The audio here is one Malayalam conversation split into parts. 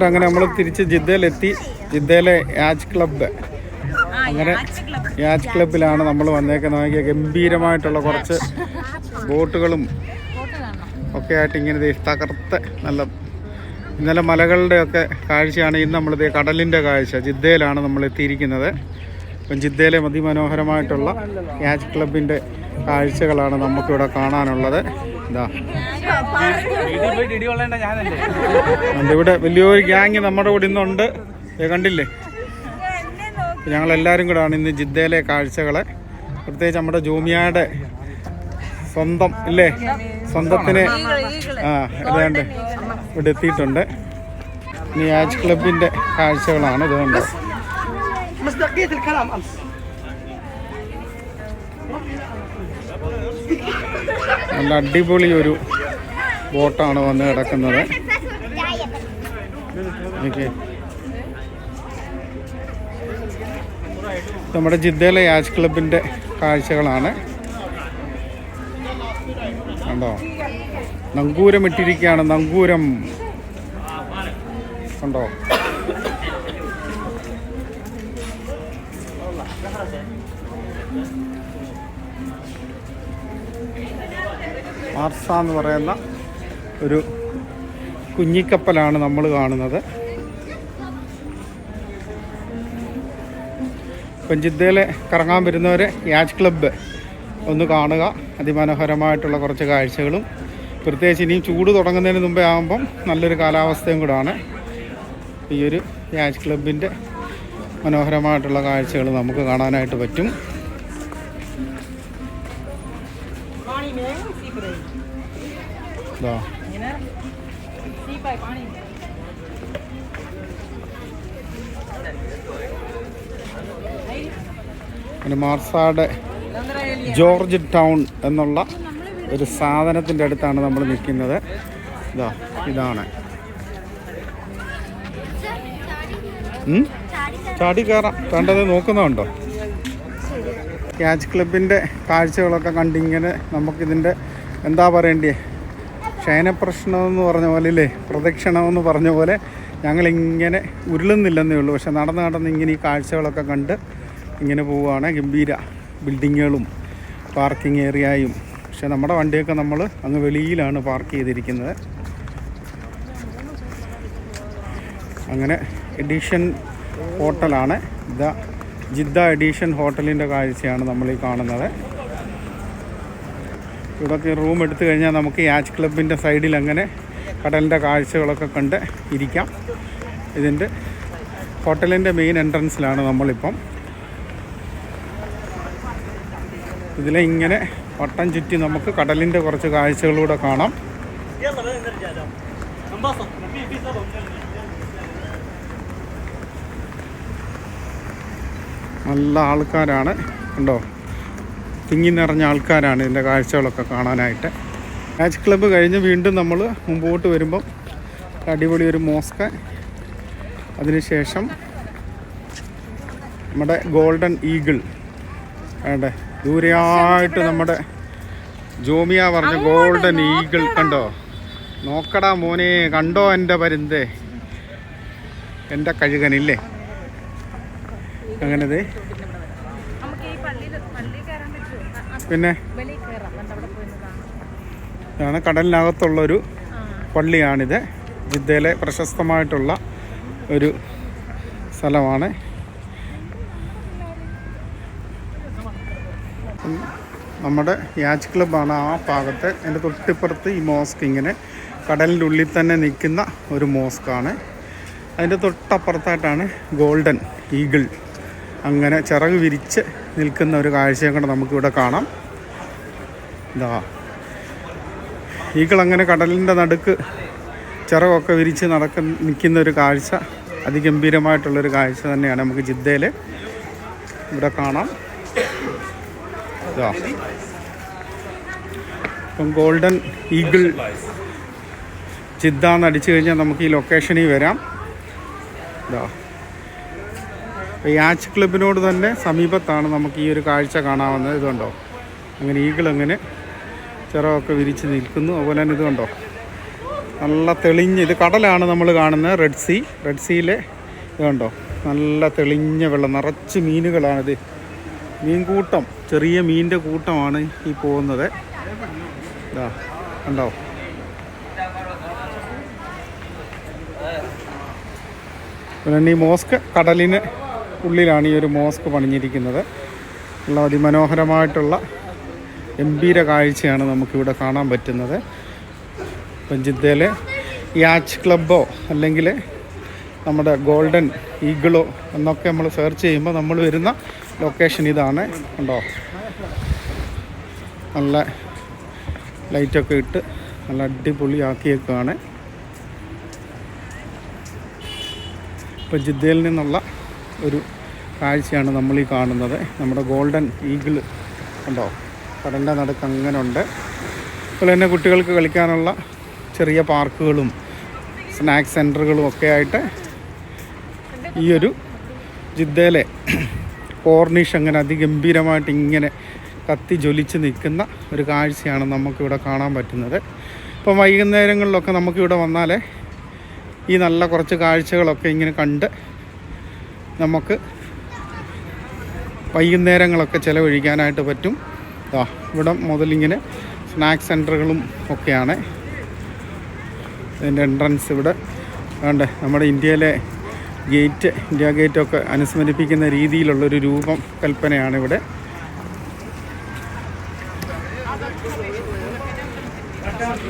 അങ്ങനെ നമ്മൾ തിരിച്ച് ജിദ്ദയിലെത്തി. ജിദ്ദയിലെ യാച്ച് ക്ലബ്ബ്, അങ്ങനെ യാച്ച് ക്ലബ്ബിലാണ് നമ്മൾ വന്നേക്കുന്നത്. ഗംഭീരമായിട്ടുള്ള കുറച്ച് ബോട്ടുകളും ഒക്കെ ആയിട്ട് ഇങ്ങനെ തകർത്ത് നല്ല ഇന്നലെ മലകളുടെയൊക്കെ കാഴ്ചയാണ്. ഇന്ന് നമ്മളിത് കടലിൻ്റെ കാഴ്ച. ജിദ്ദയിലാണ് നമ്മൾ എത്തിയിരിക്കുന്നത്. അപ്പം ജിദ്ദയിലെ അതിമനോഹരമായിട്ടുള്ള യാച്ച് ക്ലബിൻ്റെ കാഴ്ചകളാണ് നമുക്കിവിടെ കാണാനുള്ളത്. ഇതാ ഇവിടെ വലിയൊരു ഗ്യാങ് നമ്മുടെ കൂടെ ഇന്നുണ്ട്, കണ്ടില്ലേ? ഞങ്ങളെല്ലാവരും കൂടെയാണ് ഇന്ന് ജിദ്ദയിലെ കാഴ്ചകളെ, പ്രത്യേകിച്ച് നമ്മുടെ ജോമിയയുടെ സ്വന്തം ഇല്ലേ, സ്വന്തത്തിന് ഇതുകൊണ്ട് ഇവിടെ എത്തിയിട്ടുണ്ട്. ഇനി യാച്ച് ക്ലബിൻ്റെ കാഴ്ചകളാണ്. ഇതുകൊണ്ട് നല്ല അടിപൊളി ഒരു ബോട്ടാണ് വന്ന് കിടക്കുന്നത്. നമ്മുടെ ജിദ്ദയിലെ യാച്ച് ക്ലബിൻ്റെ കാഴ്ചകളാണ്. കണ്ടോ, നങ്കൂരം ഇട്ടിരിക്കുകയാണ്. നങ്കൂരം കണ്ടോ? മാർസ എന്ന് പറയുന്ന ഒരു കുഞ്ഞിക്കപ്പലാണ് നമ്മൾ കാണുന്നത്. ഇപ്പം ജിദ്ദയിൽ കറങ്ങാൻ വരുന്നവരെ യാച്ച് ക്ലബ്ബ് ഒന്ന് കാണുക. അതിമനോഹരമായിട്ടുള്ള കുറച്ച് കാഴ്ചകളും, പ്രത്യേകിച്ച് ഇനിയും ചൂട് തുടങ്ങുന്നതിന് മുമ്പേ ആകുമ്പം നല്ലൊരു കാലാവസ്ഥയും കൂടാണ്. ഈ ഒരു യാച്ച് ക്ലബിൻ്റെ മനോഹരമായിട്ടുള്ള കാഴ്ചകൾ നമുക്ക് കാണാനായിട്ട് പറ്റും. മാർസായുടെ ജോർജ് ടൗൺ എന്നുള്ള ഒരു സാധനത്തിൻ്റെ അടുത്താണ് നമ്മൾ നിൽക്കുന്നത്. ഇതാണ് ചാടി കയറാം. കണ്ടത് നോക്കുന്നുണ്ടോ? യാച്ച് ക്ലബിൻ്റെ കാഴ്ചകളൊക്കെ കണ്ടിങ്ങനെ നമുക്കിതിൻ്റെ എന്താ പറയണ്ടേ, ശയനപ്രശ്നമെന്ന് പറഞ്ഞ പോലെ ഇല്ലേ, പ്രദക്ഷിണമെന്ന് പറഞ്ഞ പോലെ ഞങ്ങളിങ്ങനെ ഉരുളുന്നില്ലെന്നേ ഉള്ളൂ. പക്ഷെ നടന്ന് ഇങ്ങനെ ഈ കാഴ്ചകളൊക്കെ കണ്ട് ഇങ്ങനെ പോവുകയാണ്. ഗംഭീര ബിൽഡിങ്ങുകളും പാർക്കിംഗ് ഏരിയയും. പക്ഷെ നമ്മുടെ വണ്ടിയൊക്കെ നമ്മൾ അങ്ങ് വെളിയിലാണ് പാർക്ക് ചെയ്തിരിക്കുന്നത്. അങ്ങനെ എഡീഷൻ ഹോട്ടലാണ്. ജിദ്ദ എഡീഷൻ ഹോട്ടലിൻ്റെ കാഴ്ചയാണ് നമ്മൾ ഈ കാണുന്നത്. ഇവിടെയൊക്കെ റൂം എടുത്തു കഴിഞ്ഞാൽ നമുക്ക് യാച്ച് ക്ലബിൻ്റെ സൈഡിൽ അങ്ങനെ കടലിൻ്റെ കാഴ്ചകളൊക്കെ കണ്ട് ഇരിക്കാം. ഇതിൻ്റെ ഹോട്ടലിൻ്റെ മെയിൻ എൻട്രൻസിലാണ് നമ്മളിപ്പം. ഇതിലെ ഇങ്ങനെ വട്ടം ചുറ്റി നമുക്ക് കടലിൻ്റെ കുറച്ച് കാഴ്ചകളൂടെ കാണാം. നല്ല ആൾക്കാരാണ്, കണ്ടോ, തിങ്ങി നിറഞ്ഞ ആൾക്കാരാണ് ഇതിൻ്റെ കാഴ്ചകളൊക്കെ കാണാനായിട്ട്. യാച്ച് ക്ലബ്ബ് കഴിഞ്ഞ് വീണ്ടും നമ്മൾ മുമ്പോട്ട് വരുമ്പം അടിപൊളി ഒരു മോസ്ക്, അതിനുശേഷം നമ്മുടെ ഗോൾഡൻ ഈഗിൾ, വേണ്ടേ ദൂരെയായിട്ട് നമ്മുടെ ജോമിയ പറഞ്ഞ ഗോൾഡൻ ഈഗിൾ കണ്ടോ? നോക്കടാ മോനെ, കണ്ടോ എൻ്റെ പരുന്തേ, എൻ്റെ കഴുകനില്ലേ? അങ്ങനത് പിന്നെ ഇതാണ് കടലിനകത്തുള്ളൊരു പള്ളിയാണിത്. ജിദ്ദയിലെ പ്രശസ്തമായിട്ടുള്ള ഒരു സ്ഥലമാണ്. നമ്മുടെ യാച്ച് ക്ലബ്ബാണ് ആ ഭാഗത്ത്. എൻ്റെ തൊട്ടിപ്പുറത്ത് ഈ മോസ്ക് ഇങ്ങനെ കടലിൻ്റെ ഉള്ളിൽ തന്നെ നിൽക്കുന്ന ഒരു മോസ്കാണ്. അതിൻ്റെ തൊട്ടപ്പുറത്തായിട്ടാണ് ഗോൾഡൻ ഈഗിൾ അങ്ങനെ ചിറക് വിരിച്ച് നിൽക്കുന്ന ഒരു കാഴ്ചയും കൂടെ നമുക്കിവിടെ കാണാം. ഈഗിൾ അങ്ങനെ കടലിൻ്റെ നടുക്ക് ചിറകൊക്കെ വിരിച്ച് നിൽക്കുന്ന ഒരു കാഴ്ച അതിഗംഭീരമായിട്ടുള്ളൊരു കാഴ്ച തന്നെയാണ് നമുക്ക് ജിദ്ദയിൽ ഇവിടെ കാണാം. ഇതാ ഇപ്പം ഗോൾഡൻ ഈഗിൾ ജിദ്ദ എന്ന് അടിച്ചു കഴിഞ്ഞാൽ നമുക്ക് ഈ ലൊക്കേഷനിൽ വരാം. ഇതാ യാച്ച് ക്ലബിനോട് തന്നെ സമീപത്താണ് നമുക്ക് ഈ ഒരു കാഴ്ച കാണാവുന്നത്. ഇതുണ്ടോ, അങ്ങനെ ഈഗിൾ അങ്ങനെ ചിറകൊക്കെ വിരിച്ച് നിൽക്കുന്നു. അതുപോലെ തന്നെ ഇതുണ്ടോ, നല്ല തെളിഞ്ഞ്, ഇത് കടലാണ് നമ്മൾ കാണുന്നത്, റെഡ് സീയിലെ ഇതുണ്ടോ നല്ല തെളിഞ്ഞ വെള്ളം, നിറച്ച് മീനുകളാണിത്. മീൻകൂട്ടം, ചെറിയ മീനിൻ്റെ കൂട്ടമാണ് ഈ പോകുന്നത്. ഇതാ കണ്ടോ. പിന്നെ ഈ മോസ്ക് കടലിന് ഉള്ളിലാണ് ഈ ഒരു മോസ്ക് പണിഞ്ഞിരിക്കുന്നത്. ഉള്ള അതിമനോഹരമായിട്ടുള്ള ഗംഭീര കാഴ്ചയാണ് നമുക്കിവിടെ കാണാൻ പറ്റുന്നത്. ഇപ്പം ജിദ്ദയിലെ യാച്ച് ക്ലബ്ബോ അല്ലെങ്കിൽ നമ്മുടെ ഗോൾഡൻ ഈഗിളോ എന്നൊക്കെ നമ്മൾ സെർച്ച് ചെയ്യുമ്പോൾ നമ്മൾ വരുന്ന ലൊക്കേഷൻ ഇതാണ്. കണ്ടോ, നല്ല ലൈറ്റൊക്കെ ഇട്ട് നല്ല അടിപൊളിയാക്കിയേക്കാണ്. ഇപ്പോൾ ജിദ്ദയിൽ നിന്നുള്ള ഒരു കാഴ്ചയാണ് നമ്മൾ ഈ കാണുന്നത്. നമ്മുടെ ഗോൾഡൻ ഈഗിൾ കണ്ടോ, കടലിൻ്റെ നടുക്ക് അങ്ങനെ ഉണ്ട്. അതുപോലെ തന്നെ കുട്ടികൾക്ക് കളിക്കാനുള്ള ചെറിയ പാർക്കുകളും സ്നാക്സ് സെൻറ്ററുകളും ഒക്കെ ആയിട്ട് ഈ ഒരു ജിദ്ദയിലെ കോർണിഷ് അങ്ങനെ അതിഗംഭീരമായിട്ട് ഇങ്ങനെ കത്തി ജ്വലിച്ച് നിൽക്കുന്ന ഒരു കാഴ്ചയാണ് നമുക്കിവിടെ കാണാൻ പറ്റുന്നത്. ഇപ്പം വൈകുന്നേരങ്ങളിലൊക്കെ നമുക്കിവിടെ വന്നാൽ ഈ നല്ല കുറച്ച് കാഴ്ചകളൊക്കെ ഇങ്ങനെ കണ്ട് നമുക്ക് വൈകുന്നേരങ്ങളൊക്കെ ചിലവഴിക്കാനായിട്ട് പറ്റും. ഇവിടെ മുതലിങ്ങനെ സ്നാക്സ് സെൻറ്ററുകളും ഒക്കെയാണ്. ഇതിൻ്റെ എൻട്രൻസ് ഇവിടെ വേണ്ടേ, നമ്മുടെ ഇന്ത്യയിലെ ഇന്ത്യ ഗേറ്റൊക്കെ അനുസ്മരിപ്പിക്കുന്ന രീതിയിലുള്ളൊരു രൂപം കൽപ്പനയാണ് ഇവിടെ.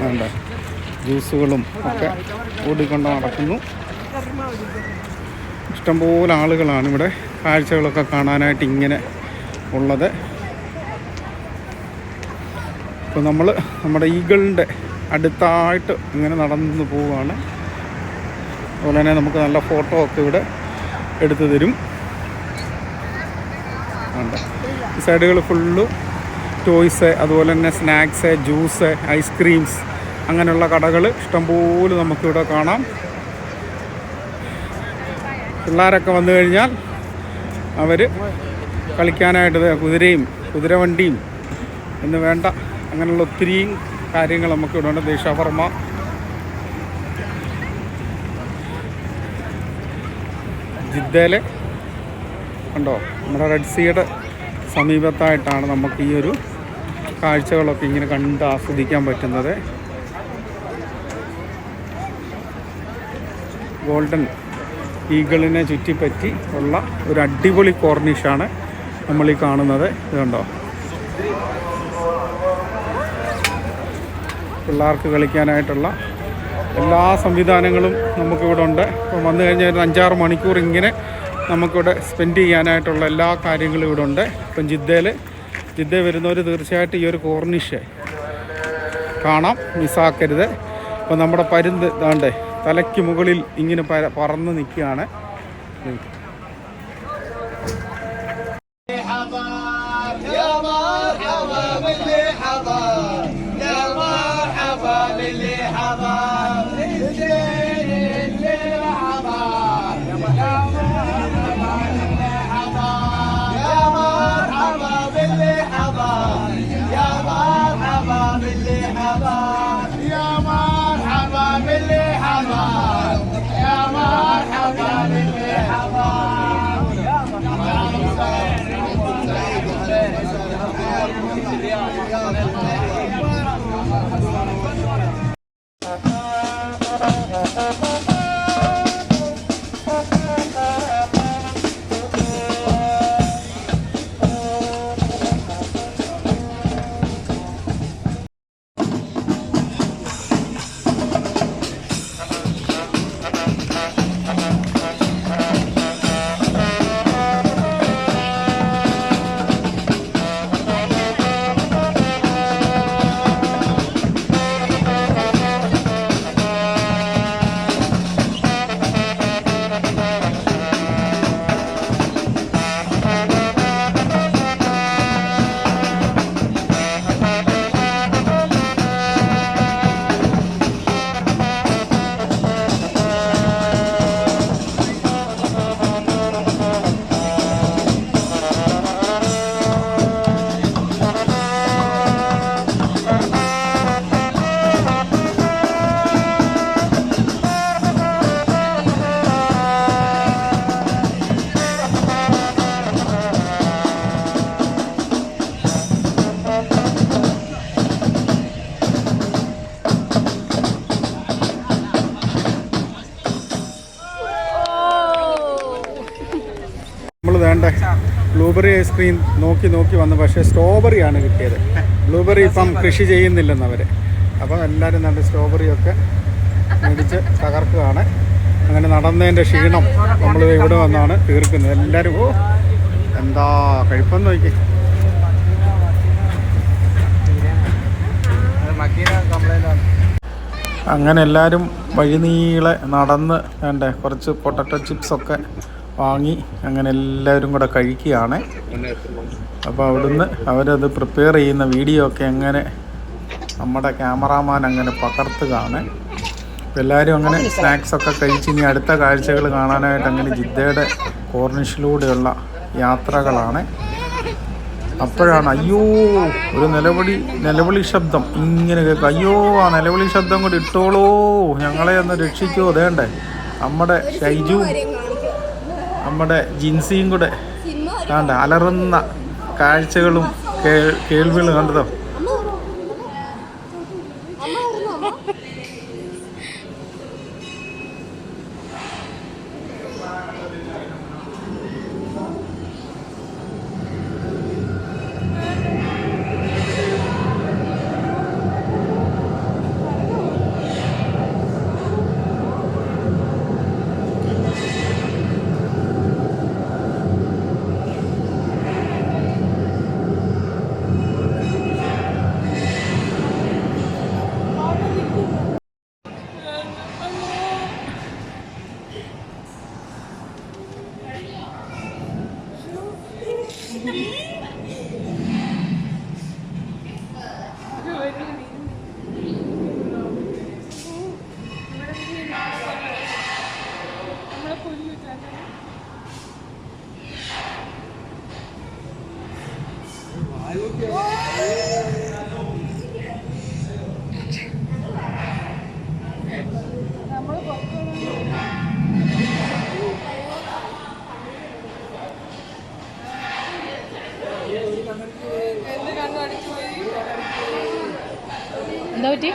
വേണ്ട ജ്യൂസുകളും ഒക്കെ ഓടിക്കൊണ്ട് നടക്കുന്നു. ഇഷ്ടംപോലെ ആളുകളാണ് ഇവിടെ കാഴ്ചകളൊക്കെ കാണാനായിട്ട് ഇങ്ങനെ ഉള്ളത്. ഇപ്പോൾ നമ്മൾ നമ്മുടെ ഈഗിളിൻ്റെ അടുത്തായിട്ട് ഇങ്ങനെ നടന്നു പോവുകയാണ്. അതുപോലെ തന്നെ നമുക്ക് നല്ല ഫോട്ടോ ഒക്കെ ഇവിടെ എടുത്തു തരും. ഉണ്ട് ഈ സൈഡുകൾ ഫുള്ള് ടോയ്സ്, അതുപോലെ തന്നെ സ്നാക്സ്, ജ്യൂസ്, ഐസ്ക്രീംസ്, അങ്ങനെയുള്ള കടകൾ ഇഷ്ടംപോലെ നമുക്കിവിടെ കാണാം. പിള്ളേരൊക്കെ വന്നു കഴിഞ്ഞാൽ അവർ കളിക്കാനായിട്ട് കുതിരയും കുതിരവണ്ടിയും എന്ന് വേണ്ട അങ്ങനെയുള്ള ഒത്തിരിയും കാര്യങ്ങൾ നമുക്കിവിടെ ഉണ്ട്. ഷവർമ്മ, ജിദ്ദയിലെ കണ്ടോ, നമ്മുടെ റെഡ് സീയുടെ സമീപത്തായിട്ടാണ് നമുക്ക് ഈ ഒരു കാഴ്ചകളൊക്കെ ഇങ്ങനെ കണ്ട് ആസ്വദിക്കാൻ പറ്റുന്നത്. ഗോൾഡൻ ഈഗിളിനെ ചുറ്റിപ്പറ്റി ഉള്ള ഒരു അടിപൊളി കോർണിഷാണ് നമ്മൾ ഈ കാണുന്നത്. ഇതുണ്ടോ, പിള്ളേർക്ക് കളിക്കാനായിട്ടുള്ള എല്ലാ സംവിധാനങ്ങളും നമുക്കിവിടെ ഉണ്ട്. ഇപ്പം വന്നു കഴിഞ്ഞാൽ ഒരു 5-6 മണിക്കൂർ ഇങ്ങനെ നമുക്കിവിടെ സ്പെൻഡ് ചെയ്യാനായിട്ടുള്ള എല്ലാ കാര്യങ്ങളും ഇവിടെ ഉണ്ട്. ഇപ്പം ജിദ്ദ വരുന്നവർ തീർച്ചയായിട്ടും ഈ ഒരു കോർണിഷ് കാണാം, മിസ്സാക്കരുത്. ഇപ്പം നമ്മുടെ പരുന്ത് ഇതാണ്ടേ തലയ്ക്ക് മുകളിൽ ഇങ്ങനെ പറന്ന് നിൽക്കുകയാണ്. വേണ്ട ബ്ലൂബെറി ഐസ്ക്രീം നോക്കി വന്നു. പക്ഷേ സ്ട്രോബെറിയാണ് കിട്ടിയത്. ബ്ലൂബെറി ഇപ്പം കൃഷി ചെയ്യുന്നില്ലെന്ന് അവർ. അപ്പോൾ എല്ലാവരും നല്ല സ്ട്രോബെറിയൊക്കെ മേടിച്ച് തകർക്കുകയാണ്. അങ്ങനെ നടന്നതിൻ്റെ ക്ഷീണം നമ്മൾ ഇവിടെ വന്നാണ് തീർക്കുന്നത്. എല്ലാവരും എന്താ കഴിപ്പെന്ന് നോക്കി. അങ്ങനെ എല്ലാവരും വഴിനീളെ നടന്ന് വേണ്ടേ കുറച്ച് പൊട്ടറ്റോ ചിപ്സൊക്കെ വാങ്ങി അങ്ങനെ എല്ലാവരും കൂടെ കഴിക്കുകയാണ്. അപ്പോൾ അവിടുന്ന് അവരത് പ്രിപ്പയർ ചെയ്യുന്ന വീഡിയോ ഒക്കെ അങ്ങനെ നമ്മുടെ ക്യാമറാമാൻ അങ്ങനെ പകർത്തുകയാണ്. അപ്പോൾ എല്ലാവരും അങ്ങനെ സ്നാക്സൊക്കെ കഴിച്ച് ഇനി അടുത്ത കാഴ്ചകൾ കാണാനായിട്ട് അങ്ങനെ ജിദ്ദയുടെ കോർണിഷിലൂടെയുള്ള യാത്രകളാണ്. അപ്പോഴാണ് അയ്യോ ഒരു നിലവിളി ശബ്ദം ഇങ്ങനെ കേൾക്കും. അയ്യോ ആ നിലവിളി ശബ്ദം കൂടി ഇട്ടോളൂ, ഞങ്ങളെ ഒന്ന് രക്ഷിക്കുമോ. അതേണ്ടേ നമ്മുടെ ഷൈജു നമ്മുടെ ജിൻസിയും കൂടെ വേണ്ട അലറുന്ന കാഴ്ചകളും കേൾവികളും കണ്ടതോ. എന്താ പറ്റി?